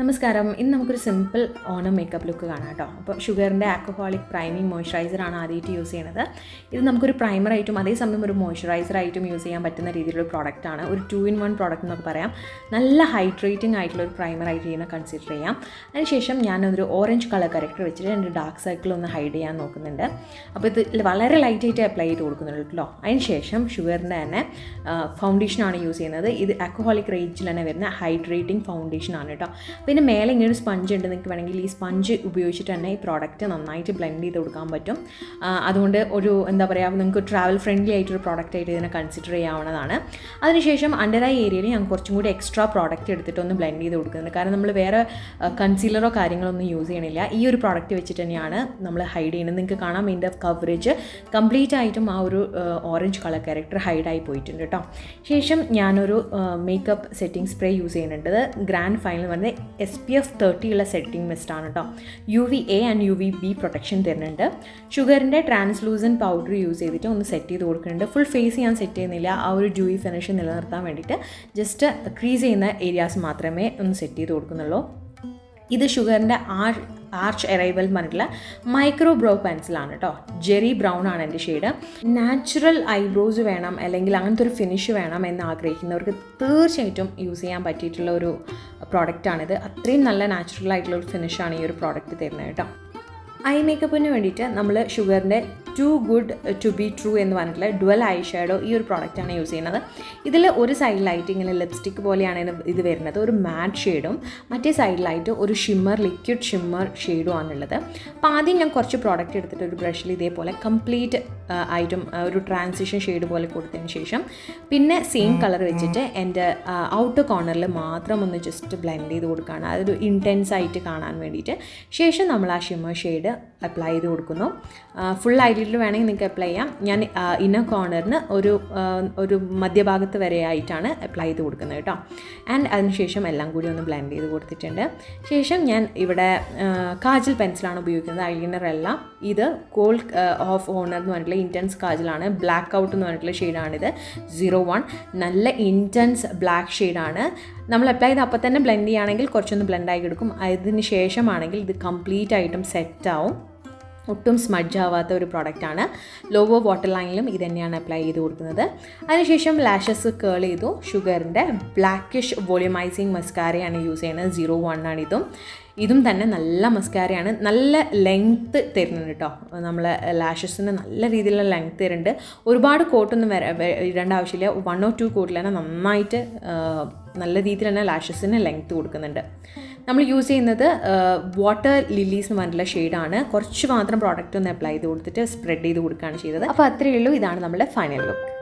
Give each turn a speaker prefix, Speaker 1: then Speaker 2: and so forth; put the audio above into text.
Speaker 1: നമസ്കാരം. ഇന്ന് നമുക്കൊരു സിമ്പിൾ ഓണം മേക്കപ്പ് ലുക്ക് കാണാം കേട്ടോ. അപ്പോൾ ഷുഗറിൻ്റെ ആക്വഹോളിക് പ്രൈമിങ് മോയ്സ്ചറൈസറാണ് ആദ്യമായിട്ട് യൂസ് ചെയ്യുന്നത്. ഇത് നമുക്കൊരു പ്രൈമറായിട്ടും അതേസമയം ഒരു മോയ്സ്ചറൈസറായിട്ടും യൂസ് ചെയ്യാൻ പറ്റുന്ന രീതിയിലുള്ള പ്രോഡക്റ്റാണ്. ഒരു 2-in-1 പ്രോഡക്റ്റ് എന്നൊക്കെ പറയാം. നല്ല ഹൈഡ്രേറ്റിംഗ് ആയിട്ടുള്ള ഒരു പ്രൈമറായിട്ട് ചെയ്യുന്ന കൺസിഡർ ചെയ്യാം. അതിനുശേഷം ഞാനൊരു ഓറഞ്ച് കളർ കറക്റ്റർ വെച്ചിട്ട് എൻ്റെ ഡാർക്ക് സർക്കിൾ ഒന്ന് ഹൈഡ് ചെയ്യാൻ നോക്കുന്നുണ്ട്. അപ്പോൾ ഇത് വളരെ ലൈറ്റായിട്ട് അപ്ലൈ ചെയ്ത് കൊടുക്കുന്നുള്ളൂ കേട്ടോ. അതിനുശേഷം ഷുഗറിൻ്റെ തന്നെ ഫൗണ്ടേഷനാണ് യൂസ് ചെയ്യുന്നത്. ഇത് ആക്വഹോളിക് റേഞ്ചിൽ തന്നെ വരുന്ന ഹൈഡ്രേറ്റിംഗ് ഫൗണ്ടേഷനാണ് കേട്ടോ. പിന്നെ മേലെ ഇങ്ങനെ ഒരു സ്പഞ്ച് ഉണ്ട്. നിങ്ങൾക്ക് വേണമെങ്കിൽ ഈ സ്പഞ്ച് ഉപയോഗിച്ചിട്ട് തന്നെ ഈ പ്രോഡക്റ്റ് നന്നായിട്ട് ബ്ലെൻഡ് ചെയ്ത് കൊടുക്കാൻ പറ്റും. അതുകൊണ്ട് ഒരു എന്താ പറയുക, നിങ്ങൾക്ക് ട്രാവൽ ഫ്രണ്ട്ലി ആയിട്ടൊരു പ്രോഡക്റ്റ് ആയിട്ട് ഇതിനെ കൺസിഡർ ചെയ്യാവുന്നതാണ്. അതിനുശേഷം അണ്ടർ ഐ ഏരിയയിൽ ഞാൻ കുറച്ചും കൂടി എക്സ്ട്രാ പ്രോഡക്റ്റ് എടുത്തിട്ട് ഒന്ന് ബ്ലെൻഡ് ചെയ്ത് കൊടുക്കുന്നുണ്ട്. കാരണം നമ്മൾ വേറെ കൺസീലറോ കാര്യങ്ങളൊന്നും യൂസ് ചെയ്യണില്ല. ഈ ഒരു പ്രോഡക്റ്റ് വെച്ചിട്ട് തന്നെയാണ് നമ്മൾ ഹൈഡ് ചെയ്യുന്നത്. നിങ്ങൾക്ക് കാണാം ഇതിൻ്റെ കവറേജ് കംപ്ലീറ്റ് ആയിട്ടും ആ ഒരു ഓറഞ്ച് കളർ ക്യാരക്ടർ ഹൈഡായി പോയിട്ടുണ്ട് കേട്ടോ. ശേഷം ഞാനൊരു മേക്കപ്പ് സെറ്റിംഗ് സ്പ്രേ യൂസ് ചെയ്യുന്നുണ്ട്. ഗ്രാൻഡ് ഫൈനൽ വന്ന് SPF 30 ഉള്ള സെറ്റിംഗ് മിസ്റ്റാണ് കേട്ടോ. UVA ആൻഡ് UVB പ്രൊട്ടക്ഷൻ തരുന്നുണ്ട്. ഷുഗറിൻ്റെ ട്രാൻസ്ലൂസൻ പൗഡർ യൂസ് ചെയ്തിട്ട് ഒന്ന് സെറ്റ് ചെയ്ത് കൊടുക്കുന്നുണ്ട്. ഫുൾ ഫേസ് ഞാൻ സെറ്റ് ചെയ്യുന്നില്ല. ആ ഒരു ഡ്യൂയി ഫിനിഷ് നിലനിർത്താൻ വേണ്ടിയിട്ട് ജസ്റ്റ് ക്രീസ് ചെയ്യുന്ന ഏരിയാസ് മാത്രമേ ഒന്ന് സെറ്റ് ചെയ്ത് കൊടുക്കുന്നുള്ളൂ. ഇത് ഷുഗറിൻ്റെ ആർച്ച് അറൈവൽ പറഞ്ഞിട്ടുള്ള മൈക്രോ ബ്രോ പെൻസിലാണ് കേട്ടോ. ജെറി ബ്രൗൺ ആണ് എൻ്റെ ഷെയ്ഡ്. നാച്ചുറൽ ഐബ്രോസ് വേണം അല്ലെങ്കിൽ അങ്ങനത്തെ ഒരു ഫിനിഷ് വേണം എന്ന് ആഗ്രഹിക്കുന്നവർക്ക് തീർച്ചയായിട്ടും യൂസ് ചെയ്യാൻ പറ്റിയിട്ടുള്ള ഒരു പ്രോഡക്റ്റാണിത്. അത്രയും നല്ല നാച്ചുറൽ ആയിട്ടുള്ള ഒരു ഫിനിഷാണ് ഈ ഒരു പ്രോഡക്റ്റ് തരുന്നത് കേട്ടോ. ഐ മേക്കപ്പിന് വേണ്ടിയിട്ട് നമ്മൾ ഷുഗറിൻ്റെ too good to be true എന്ന് പറഞ്ഞിട്ടുള്ള ഡുവൽ ഐ ഷാഡോ ഈ ഒരു പ്രോഡക്റ്റാണ് യൂസ് ചെയ്യുന്നത്. ഇതിൽ ഒരു സൈഡിലായിട്ട് ഇങ്ങനെ ലിപ്സ്റ്റിക് പോലെയാണ് ഇത് വരുന്നത്, ഒരു മാറ്റ് ഷെയ്ഡും മറ്റേ സൈഡിലായിട്ട് ഒരു ലിക്വിഡ് ഷിമ്മർ ഷെയ്ഡും ആണുള്ളത്. അപ്പോൾ ആദ്യം ഞാൻ കുറച്ച് പ്രോഡക്റ്റ് എടുത്തിട്ട് ഒരു ബ്രഷിൽ ഇതേപോലെ കംപ്ലീറ്റ് ആയിട്ടും ഒരു ട്രാൻസിഷൻ ഷെയ്ഡ് പോലെ കൊടുത്തതിന് ശേഷം പിന്നെ സെയിം കളർ വെച്ചിട്ട് എൻ്റെ ഔട്ടർ കോർണറിൽ മാത്രം ഒന്ന് ജസ്റ്റ് ബ്ലെൻഡ് ചെയ്ത് കൊടുക്കുകയാണ്, അതൊരു ഇൻറ്റൻസ് ആയിട്ട് കാണാൻ വേണ്ടിയിട്ട്. ശേഷം നമ്മൾ ആ ഷിമ്മർ ഷെയ്ഡ് അപ്ലൈ ചെയ്ത് കൊടുക്കുന്നു. ഫുൾ ഐലിഡിൽ വേണമെങ്കിൽ നിങ്ങൾക്ക് അപ്ലൈ ചെയ്യാം. ഞാൻ ഇന്നർ കോർണറിന് ഒരു മധ്യഭാഗത്ത് വരെ ആയിട്ടാണ് അപ്ലൈ ചെയ്ത് കൊടുക്കുന്നത് കേട്ടോ. ആൻഡ് അതിനുശേഷം എല്ലാം കൂടി ഒന്ന് ബ്ലെൻഡ് ചെയ്ത് കൊടുത്തിട്ടുണ്ട്. ശേഷം ഞാൻ ഇവിടെ കാജൽ പെൻസിലാണ് ഉപയോഗിക്കുന്നത്, ഐലൈനർ അല്ല. ഇത് കോൾ ഓഫ് ഓണർ എന്ന് പറഞ്ഞിട്ടുള്ള ഇൻറ്റൻസ് കാജലാണ്. ബ്ലാക്ക് ഔട്ട് എന്ന് പറഞ്ഞിട്ടുള്ള ഷെയ്ഡാണിത്, 01. നല്ല ഇൻറ്റൻസ് ബ്ലാക്ക് ഷെയ്ഡാണ്. നമ്മൾ അപ്ലൈ ചെയ്ത് അപ്പോൾ തന്നെ ബ്ലെൻഡ് ചെയ്യുകയാണെങ്കിൽ കുറച്ചൊന്ന് ബ്ലെൻഡായി എടുക്കും. അതിന് ശേഷമാണെങ്കിൽ ഇത് കംപ്ലീറ്റ് ആയിട്ടും സെറ്റാവും. ഒട്ടും സ്മഡ്ജ് ആവാത്ത ഒരു പ്രോഡക്റ്റാണ്. ലോവർ വാട്ടർ ലൈനിലും ഇത് തന്നെയാണ് അപ്ലൈ ചെയ്ത് കൊടുക്കുന്നത്. അതിനുശേഷം ലാഷസ് കേൾ ചെയ്തു. ഷുഗറിൻ്റെ ബ്ലാക്കിഷ് വോളിമൈസിങ് മസ്കാരയാണ് യൂസ് ചെയ്യുന്നത്, 01 ആണ് ഇതും തന്നെ നല്ല മസ്കാരയാണ്. നല്ല ലെങ്ത്ത് തരുന്നുണ്ട് കേട്ടോ. നമ്മളെ ലാഷസിന് നല്ല രീതിയിലുള്ള ലെങ്ത്ത് തരുന്നുണ്ട്. ഒരുപാട് കോട്ടൊന്നും ഇടേണ്ട ആവശ്യമില്ല. 1 or 2 കോട്ടിൽ തന്നെ നന്നായിട്ട് നല്ല രീതിയിൽ തന്നെ ലാഷസിന് ലെങ്ത്ത് കൊടുക്കുന്നുണ്ട്. നമ്മൾ യൂസ് ചെയ്യുന്നത് വാട്ടർ ലില്ലീസ് എന്ന് പറഞ്ഞിട്ടുള്ള ഷെയ്ഡാണ്. കുറച്ച് മാത്രം പ്രോഡക്റ്റ് ഒന്ന് അപ്ലൈ ചെയ്ത് കൊടുത്തിട്ട് സ്പ്രെഡ് ചെയ്ത് കൊടുക്കുകയാണ് ചെയ്തത്. അപ്പോൾ അത്രയേ ഉള്ളൂ. ഇതാണ് നമ്മുടെ ഫൈനൽ ലുക്ക്.